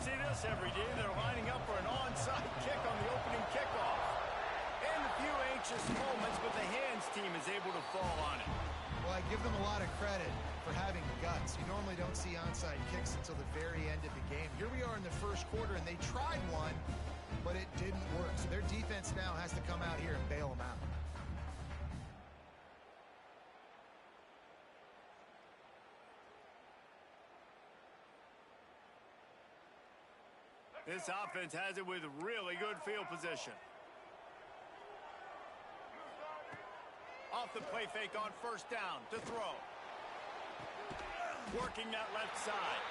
see this every day. They're lining up for an onside kick on the opening kickoff. And a few anxious moments, but the hands team is able to fall on it. Well, I give them a lot of credit for having guts. You normally don't see onside kicks until the very end of the game. Here we are in the first quarter, and they tried one, but it didn't work. So their defense now has to come out here and bail them out. This offense has it with really good field position. Off the play fake on first down to throw. Working that left side.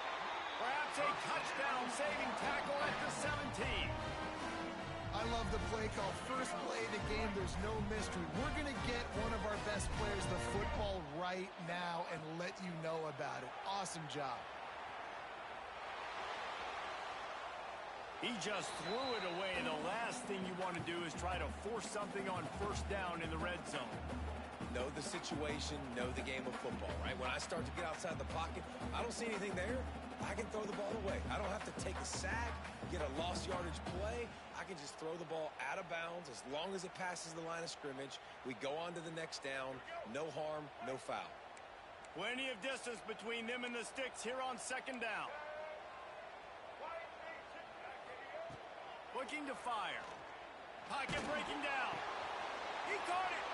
Perhaps a touchdown-saving tackle at the 17. I love the play call. First play of the game, there's no mystery. We're going to get one of our best players the football right now and let you know about it. Awesome job. He just threw it away. The last thing you want to do is try to force something on first down in the red zone. Know the situation, know the game of football, right? When I start to get outside the pocket, I don't see anything there. I can throw the ball away. I don't have to take a sack, get a lost yardage play. I can just throw the ball out of bounds as long as it passes the line of scrimmage. We go on to the next down. No harm, no foul. Plenty of distance between them and the sticks here on second down. Looking to fire. Pocket breaking down. He caught it.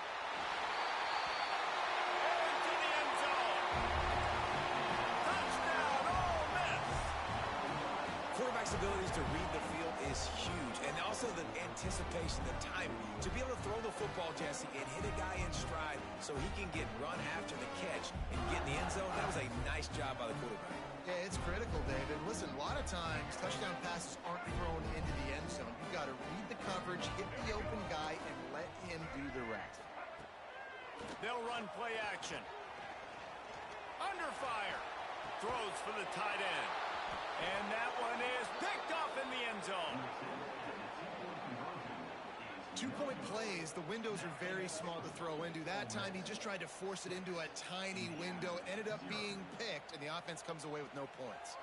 Into the end zone. Touchdown, Ole Miss. Quarterback's abilities to read the field is huge. And also the anticipation, the timing. To be able to throw the football, Jesse, and hit a guy in stride so he can get run after the catch and get in the end zone, that was a nice job by the quarterback. Yeah, it's critical, David. Listen, a lot of times touchdown passes aren't thrown into the end zone. You've got to read the coverage, hit the open guy, and let him do the rest. They'll run play action. Under fire. Throws for the tight end. And that one is picked off in the end zone. 2-point plays, the windows are very small to throw into. That time, he just tried to force it into a tiny window, ended up being picked, and the offense comes away with no points.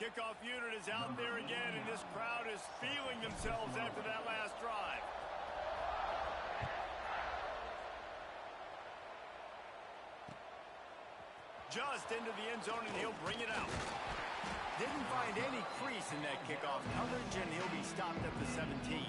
Kickoff unit is out there again, and this crowd is feeling themselves after that last drive. Just into the end zone, and he'll bring it out. Didn't find any crease in that kickoff coverage, and he'll be stopped at the 17.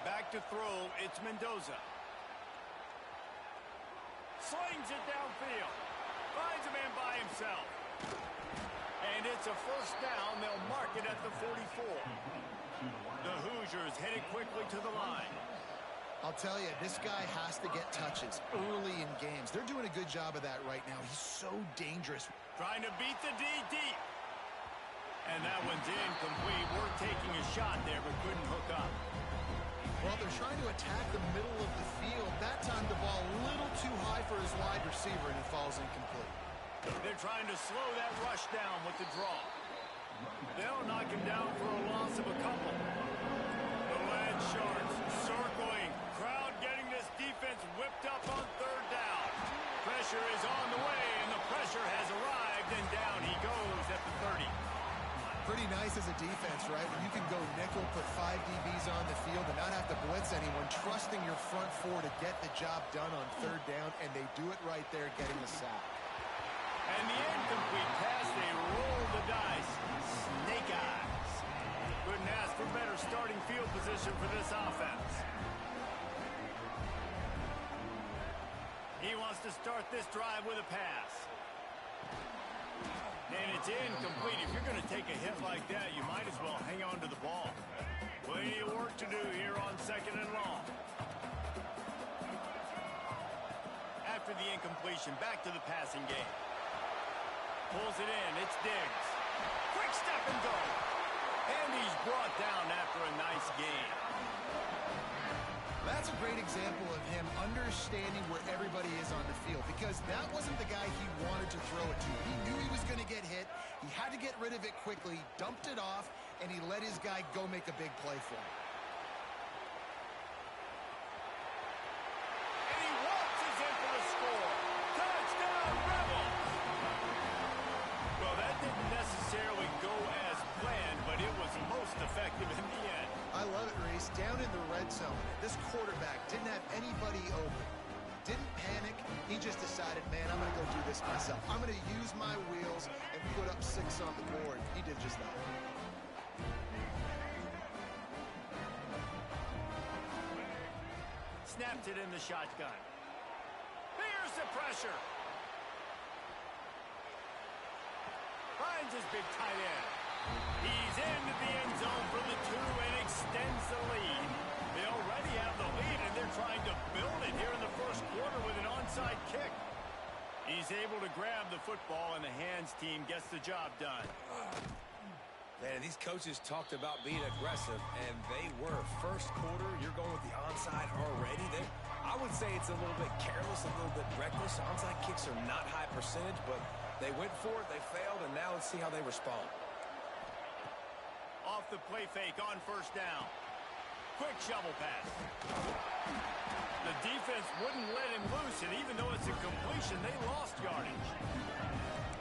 Back to throw, it's Mendoza. Slings it downfield. Finds a man by himself. And it's a first down. They'll mark it at the 44. The Hoosiers headed quickly to the line. I'll tell you, this guy has to get touches early in games. They're doing a good job of that right now. He's so dangerous. Trying to beat the D deep. And that one's incomplete. We're taking a shot there, but couldn't hook up. Well, they're trying to attack the middle of the field. That time the ball a little too high for his wide receiver, and it falls incomplete. They're trying to slow that rush down with the draw. They'll knock him down for a loss of a couple. The Land Sharks circling. Crowd getting this defense whipped up on third down. Pressure is on the way, and the pressure has arrived, and down he goes at the 30. Pretty nice as a defense, right? When you can go nickel, put 5 DBs on the field and not have to blitz anyone, trusting your front four to get the job done on third down, and they do it right there, getting the sack. And the incomplete pass, they roll the dice. Snake eyes. Couldn't ask for better starting field position for this offense. He wants to start this drive with a pass. And it's incomplete. If you're going to take a hit like that, you might as well hang on to the ball. Plenty of work to do here on second and long. After the incompletion, back to the passing game. Pulls it in. It's Diggs. Quick step and go. And he's brought down after a nice game. That that's a great example of him understanding where everybody is on the field, because that wasn't the guy he wanted to throw it to. He knew he was going to get hit. He had to get rid of it quickly, dumped it off, and he let his guy go make a big play for him. And he waltzes in for the score. Touchdown, Rebels! Well, that didn't necessarily go as planned, but it was most effective in the end. I love it, Reese. Down in the red zone, this quarterback didn't have anybody open. Didn't panic. He just decided, man, I'm going to go do this myself. I'm going to use my wheels and put up 6 on the board. He did just that. Snapped it in the shotgun. Here's the pressure. Finds his big tight end. He's into the end zone for the 2 and extends the lead. They already have the lead, and they're trying to build it here in the first quarter with an onside kick. He's able to grab the football, and the hands team gets the job done. Man, these coaches talked about being aggressive, and they were. First quarter, you're going with the onside already. I would say it's a little bit careless, a little bit reckless. Onside kicks are not high percentage, but they went for it, they failed, and now let's see how they respond. Off the play fake on first down. Quick shovel pass. The defense wouldn't let him loose, and even though it's a completion, they lost yardage.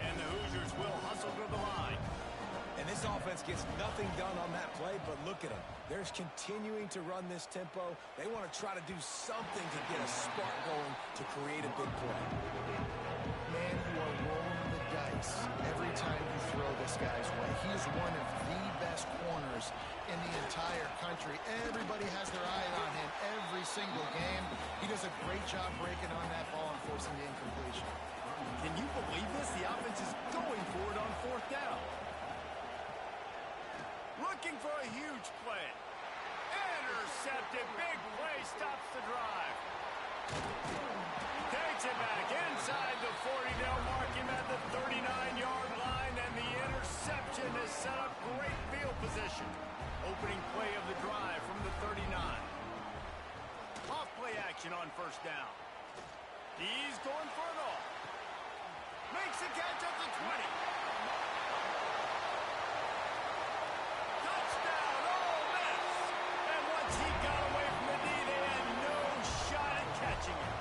And the Hoosiers will hustle to the line. And this offense gets nothing done on that play, but look at them. They're continuing to run this tempo. They want to try to do something to get a spark going to create a big play. Man, you are rolling the dice every time you throw this guy's way. He is one of the best corners in the entire country. Everybody has their eye on him every single game. He does a great job breaking on that ball and forcing the incompletion. Can you believe this? The offense is going for it on fourth down. Looking for a huge play. Intercepted. Big play stops the drive. Takes it back inside the 40. They'll mark him at the 39-yard line, and the interception has set up great field position. Opening play of the drive from the 39. Off play action on first down. He's going for it all. Makes the catch at the 20. Touchdown, Ole Miss! And once he got away from the D, they had no shot at catching him.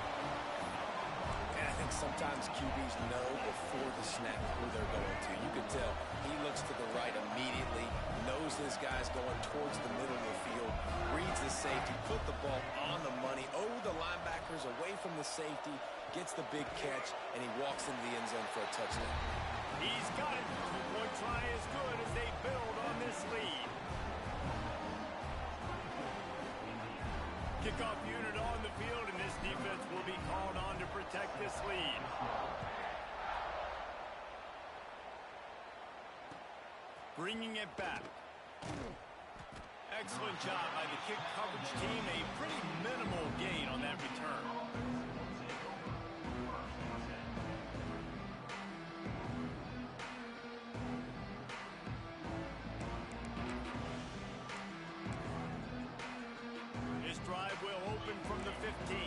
And I think sometimes QBs know before the snap who they're going to. You can tell he looks to the right immediately, knows this guy's going towards the middle of the field, reads the safety, put the ball on the money, the linebackers away from the safety, gets the big catch, and he walks into the end zone for a touchdown. He's got it. Two-point try is good as they build on this lead. Kickoff unit on the field, and this defense will be called on to protect this lead. Bringing it back. Excellent job by the kick coverage team. A pretty minimal gain on that return. This drive will open from the 15.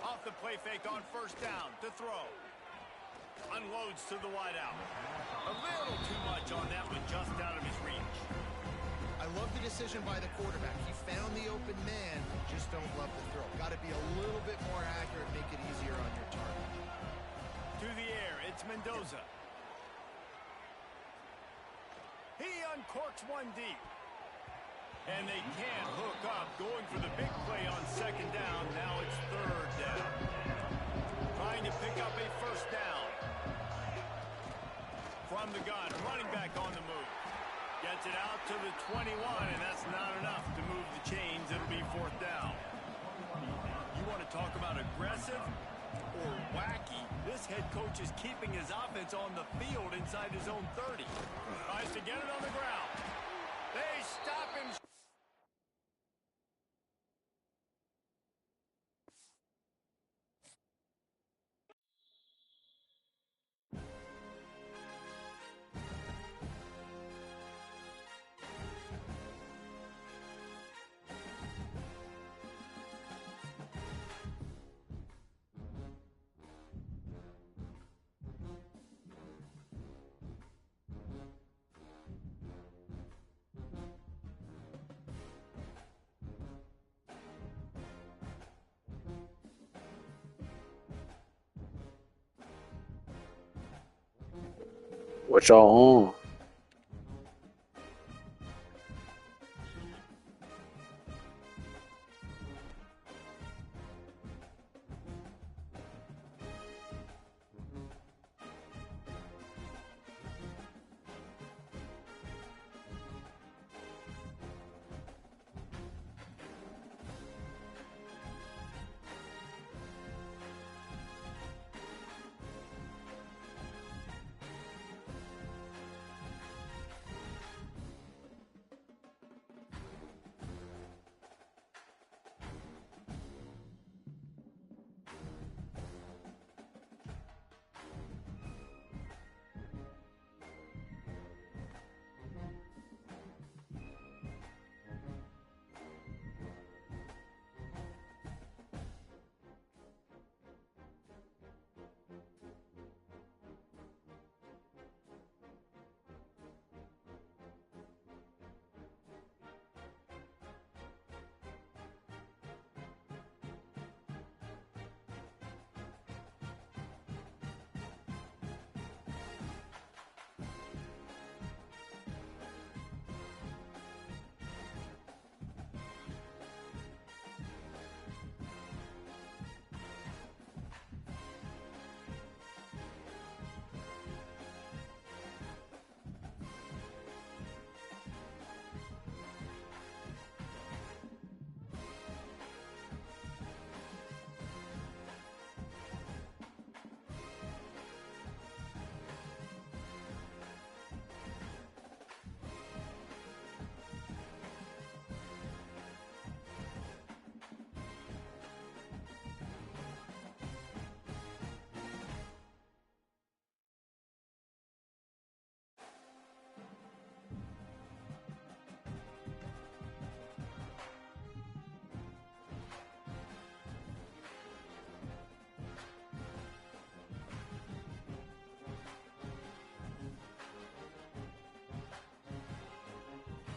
Off the play fake on first down to throw. Unloads to the wideout. A little too much on that one, just out of his reach. I love the decision by the quarterback. He found the open man, just don't love the throw. Got to be a little bit more accurate, make it easier on your target. To the air, it's Mendoza. He uncorks one deep. And they can't hook up, going for the big play on second down. Now it's third down. Trying to pick up a first down. From the gun, running back on the move. Gets it out to the 21, and that's not enough to move the chains. It'll be fourth down. You want to talk about aggressive or wacky? This head coach is keeping his offense on the field inside his own 30. Tries to get it on the ground. They stop him. What y'all on?